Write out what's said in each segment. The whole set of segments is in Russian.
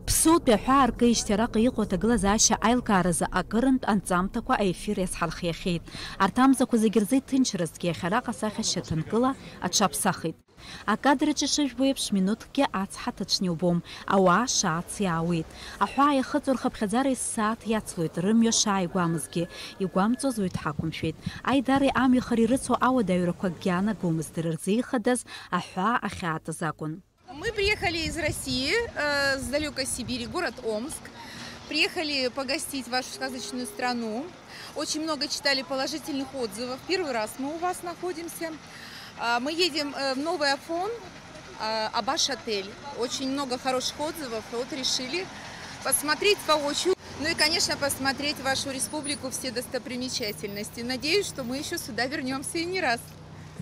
Ԥсоутәи аҳәаа-ркеижьҭеи араҟа иҟоу аҭагылазаашьа аилкааразы акырынтә анҵамҭақәа аефир иазҳархиахьеит. Арҭ амзақәа зегьы рзы иҭынчразҭгьы иахьа араҟа асахьа шьаҭанкыла аҽаԥсахит. Акадраҿ ишыжәбо еиԥш минуҭкгьы ацҳа ҭаҽны иубом, ауаа шаац иаауеит. Аҳәаа иахыҵуа рхыԥхьаӡара ссааҭ иацлоит, рымҩа шааигәамызгьы. Игәамҵуаз уаҩ дҳақәымшәеит. Аидареи амҩахареи ирыцу ауадаҩрақәа акгьы аанагомызт, дара рзы ихадаз аҳәаа ахьаатыз акәын. Мы приехали из России, с далекой Сибири, город Омск. Приехали погостить вашу сказочную страну. Очень много читали положительных отзывов. Первый раз мы у вас находимся. Мы едем в Новый Афон, Абаш-отель. Очень много хороших отзывов. Вот решили посмотреть воочию. Ну и, конечно, посмотреть вашу республику, все достопримечательности. Надеюсь, что мы еще сюда вернемся и не раз.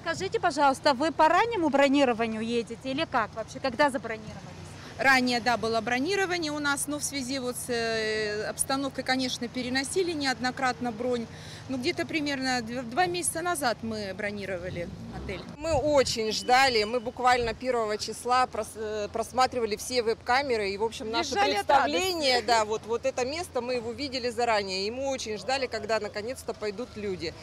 Скажите, пожалуйста, вы по раннему бронированию едете или как вообще? Когда забронировались? Ранее, да, было бронирование у нас, но в связи вот с обстановкой, конечно, переносили неоднократно бронь. Но где-то примерно 2 месяца назад мы бронировали отель. Мы очень ждали, мы буквально 1 числа просматривали все веб-камеры. И, в общем, наше представление, да, вот это место, мы его видели заранее. И мы очень ждали, когда наконец-то пойдут люди.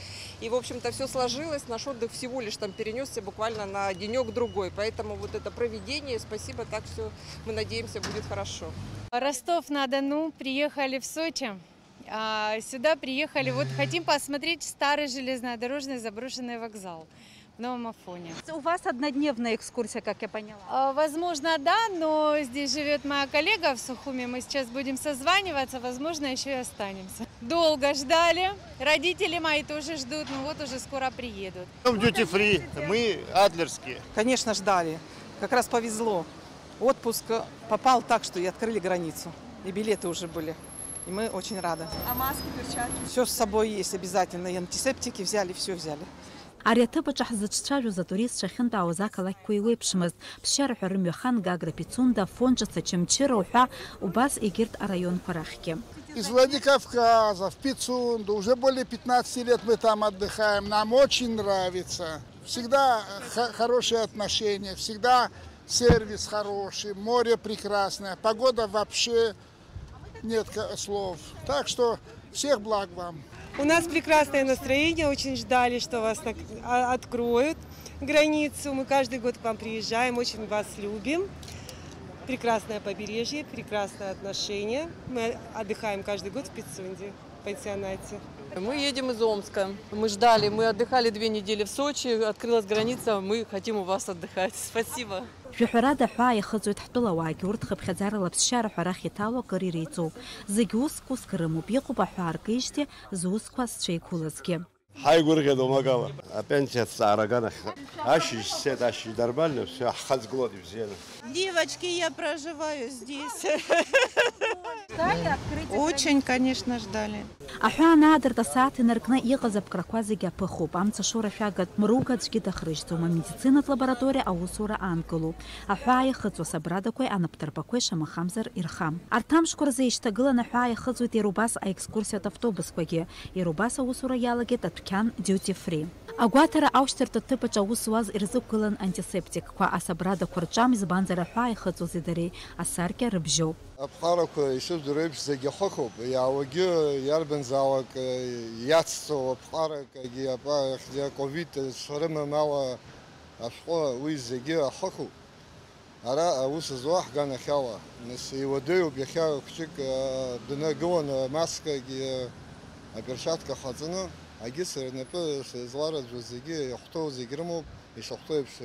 И, в общем-то, все сложилось. Наш отдых всего лишь там перенесся буквально на денек-другой. Поэтому вот это проведение, спасибо, так все, мы надеемся, будет хорошо. Ростов-на-Дону, приехали в Сочи. Сюда приехали, вот хотим посмотреть старый железнодорожный заброшенный вокзал в Новом Афоне. У вас однодневная экскурсия, как я поняла. Возможно, да, но здесь живет моя коллега в Сухуми, мы сейчас будем созваниваться, возможно, еще и останемся. Долго ждали, родители мои тоже ждут, но вот уже скоро приедут. В дьюти-фри, мы адлерские. Конечно, ждали, как раз повезло. Отпуск попал так, что и открыли границу, и билеты уже были. И мы очень рады. А маски, перчатки? Все с собой есть обязательно. И антисептики взяли, все взяли. Ари аҭыԥаҿы ҳзыҿцәажәоз атуристцәа ахьынтәаауаз ақалақьқәа еиуеиԥшмызт. Ԥсшьараҳәа рымҩахан Гагра, Пицунда, Фонҿаца, Чымчыра уҳәа убас егьырҭ араионқәа рахьгьы. Из Владикавказа в Пицунду. Уже более 15 лет мы там отдыхаем. Нам очень нравится. Всегда хорошие отношения, всегда сервис хороший, море прекрасное, погода вообще нет слов. Так что всех благ вам. У нас прекрасное настроение, очень ждали, что вас откроют границу. Мы каждый год к вам приезжаем, очень вас любим. Прекрасное побережье, прекрасное отношение. Мы отдыхаем каждый год в Пицунде, в пансионате. Мы едем из Омска. Мы ждали, мы отдыхали 2 недели в Сочи, открылась граница, мы хотим у вас отдыхать. Спасибо. Шәҳәарада аҳәаа иахыҵуеит ҳтәылауаагьы, урҭ хыԥхьаӡарала ԥсшьараҳәа арахь иҭало акыр иреиҵоуп. Зегьы уск рымоуп, иҟоуп аҳәаа-ркеижьҭеи зусқәа зцәеиқәылазгьы. Ҳаигәырӷьеит омагала. Апенсиа ҵаараган ашьыжь сет, ашьыжь нормально, все, ҳхаҵгылоит ибзианы. Девочки, я проживаю здесь. Очень, конечно, ждали. Аҳәаа анаадырт асааҭ инаркны иҟаз аԥкрақәа зегьы аԥыхуп. Амцашоура шәагатә мрука аӡәгьы дахрыжьӡом. Амедицинатә лабораториа аусура аанкылоуп. Аҳәаа иахыҵуа асабрадақәеи анаптарбақәеи шамахамзар ирхам. Арҭ амшқәа рзы еишьҭагыланы аҳәаа иахыҵуеит иара убас аекскурсиатә автобусқәагьы. Иара убас аусура иалагеит адәқьан duty-free. Агәаҭара аушьҭыртә аҭыԥаҿ аус зуаз ирзықәгылан антисептикқәа, асабрадақәа рҿам, избанзар аҳәаа иахыҵуази дареи асаркьа рыбжьоуп. Аԥҟарақәа ишыбдыруа еиԥш зегьы хыхуп. Иаауагьы иарбанзаалак иацҵоу аԥҟарақәагьы ковид шрымам ала ашәҟәы уи зегьы ахыхуп. Ара аус зуа ҳганахь ала. Нас иуадаҩуп иахьа хәыҷык днагыланы маскагьы аперчатка хаҵаны агьысыр рнапы злараӡәыз зегьы иахәҭоу зегьы рымоуп, ишахәҭоу еиԥш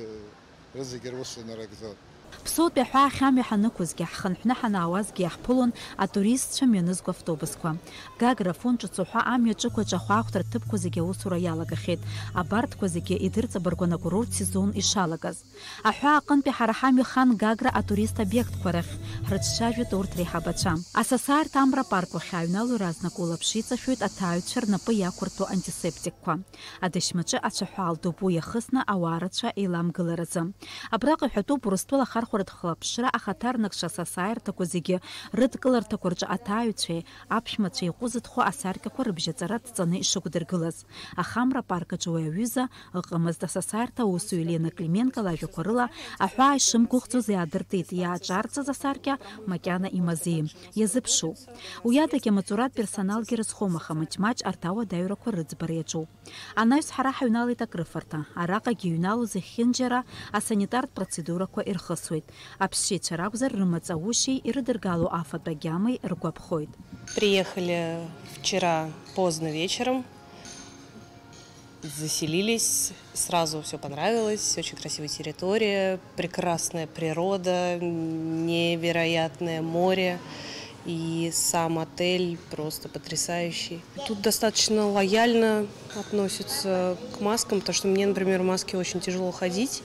рызегьы рус инарыгӡоит. Ԥсоутәи аҳәаа ахьамҩа ҳанықәызгьы, ҳхынҳәны ҳанаауазгьы иаҳԥылон атуристцәа мҩанызго автобусқәа. Гагра, Фонҿаца уҳәа амҩа ҿықәаҿ ахәаахәҭра ҭыԥқәа зегьы аусура иалагахьеит. Абарҭқәа зегьы идырҵабыргуан акурорт сезон ишалагаз. Аҳәаа аҟынтәи ҳара ҳамҩахан Гагра атурист обиектқәа рахь ҳрыҿцәажәеит урҭ реиҳабацәа. Асасаарҭ амра апарк уахьааҩнало иаразнак улаԥш иҵашәоит аҭааҩцәа рнапы иақәыртәо антисептикқәа. Адашьмаҿы ацәаҳәа алдоуп уи иахысны ауаа рацәа еиламгыларазы. Абраҟа иҳәатәуп Урыстәыла ахархәаратә хлаԥшра ахаҭарнакцәа асасааирҭақәа зегьы рыдкыларҭақәа рҿы аҭаҩцәеи аԥшәмацәеи иҟәызыҭхо асаркьақәа рыбжьаҵара ҭҵаны ишықәдыргылаз. Ахамра парк аҿы уи аҩыза ыҟамызт. Асасааирҭа аусуҩ Елена Клименко лажәақәа рыла аҳәаа ишымгәыӷӡоз иаадыртит. Иааҿарҵаз асаркьа макьана имазеим, иазыԥшуп. Уи адагьы амаҵуратә персоналгьы рызхом, аха маҷ-маҷ арҭ ауадаҩрақәа рыӡбара иаҿуп. Анаҩс ҳара ҳаҩналеит акрыфарҭа. Араҟагьы иҩналоу зехьынџьара асанитартә процедурақәа ирхысуеит. Аԥсшьаҩцәа ракәзар рымаҵаушьеи ирыдыргалоу афатә агьамеи ргәаԥхоит. Приехали вчера поздно вечером, заселились, сразу все понравилось, очень красивая территория, прекрасная природа, невероятное море. И сам отель просто потрясающий. Тут достаточно лояльно относятся к маскам, потому что мне, например, в маске очень тяжело ходить.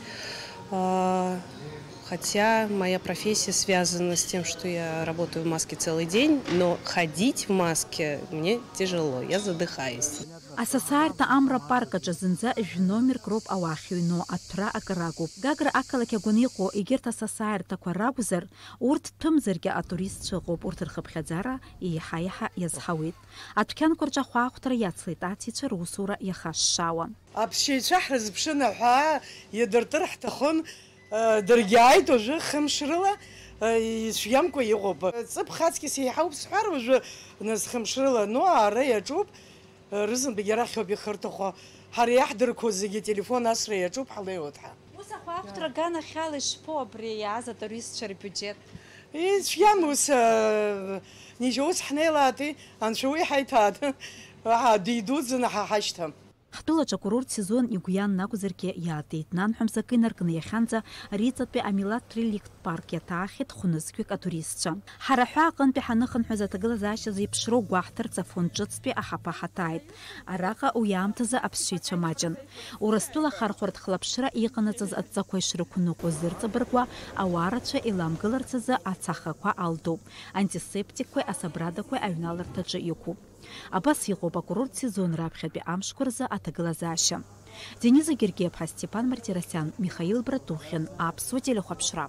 Хотя моя профессия связана с тем, что я работаю в маске целый день, но ходить в маске мне тяжело, я задыхаюсь. Асасааирҭа амра парк аҿы зынӡа жәномерк роуп ауахьыҩноу, аҭәра акыр акәуп. Гагра ақалақь агәаны иҟоу егьырҭ асасааирҭақәа ракәзар, урҭ ҭәымзаргьы атуристцәа ыҟоуп. Урҭ рхыԥхьаӡара еиҳа-еиҳа иазҳауеит. Адәқьанқәа рҿы ахәаахәҭра иацлеит ацицәа русура иахашшаауа. Аԥсшьаҩцәа ҳрызԥшын аҳәаа иадыртыр ҳҭахын, дыргьааит уажәы хымшрыла ицәгьамкәа иҟоуп. Ҵыԥх аҵкьыс еиҳауп сҳәар, уажәы нас хымшрыла ну ара иаҿуп. Рызынтәык арахь ауп ихырҭахо. Ҳара иаҳдырқәо зегьы телефон асра иаҿуп ҳлеиуеит ҳа. Ус ахәаахәҭра аганахьала ишԥоу абри иааз атуристцәа рбиуџьет? Ицәгьам ус нижьа ус ҳнеилаати, анцәа уи ҳаиҭаат. Дидуӡӡаны ҳаҳашьҭам. Ҳтәылаҿы акурорт сезон игәиан акәзаргьы иаатит. Нанҳәа инаркны иахьанӡа ариҵатәи амилаҭтә реликтә парк иаҭаахьеит хәнызқьҩык атуристцәа. Ҳара ҳәа аҟынтәи ҳаныхынҳәыз аҭагылазаашьа зеиԥшроу гәаҳҭарц афонд ҿыцтәи аҳаԥа ҳаҭааит. Араҟа уи аамҭазы аԥсшьаҩцәа маҷын. Урыстәыла ахархәаратә хлаԥшра иҟанаҵаз адҵақәа ишрықәныҟәо зырҵабыргуа ауаа рацәа иламгыларц азы ацахақәа алдоуп. Антисептикқәеи асабрадақәеи аҩналарҭаҿы иқәуп. Абас иҟоуп акурорт сезон раԥхьатәи амшқәа рзы аҭагылазаашьа. Дениза Гергиев-ҳа, Степан Мартиросян, Михаил Братухин, Аԥсуа телехәаԥшра.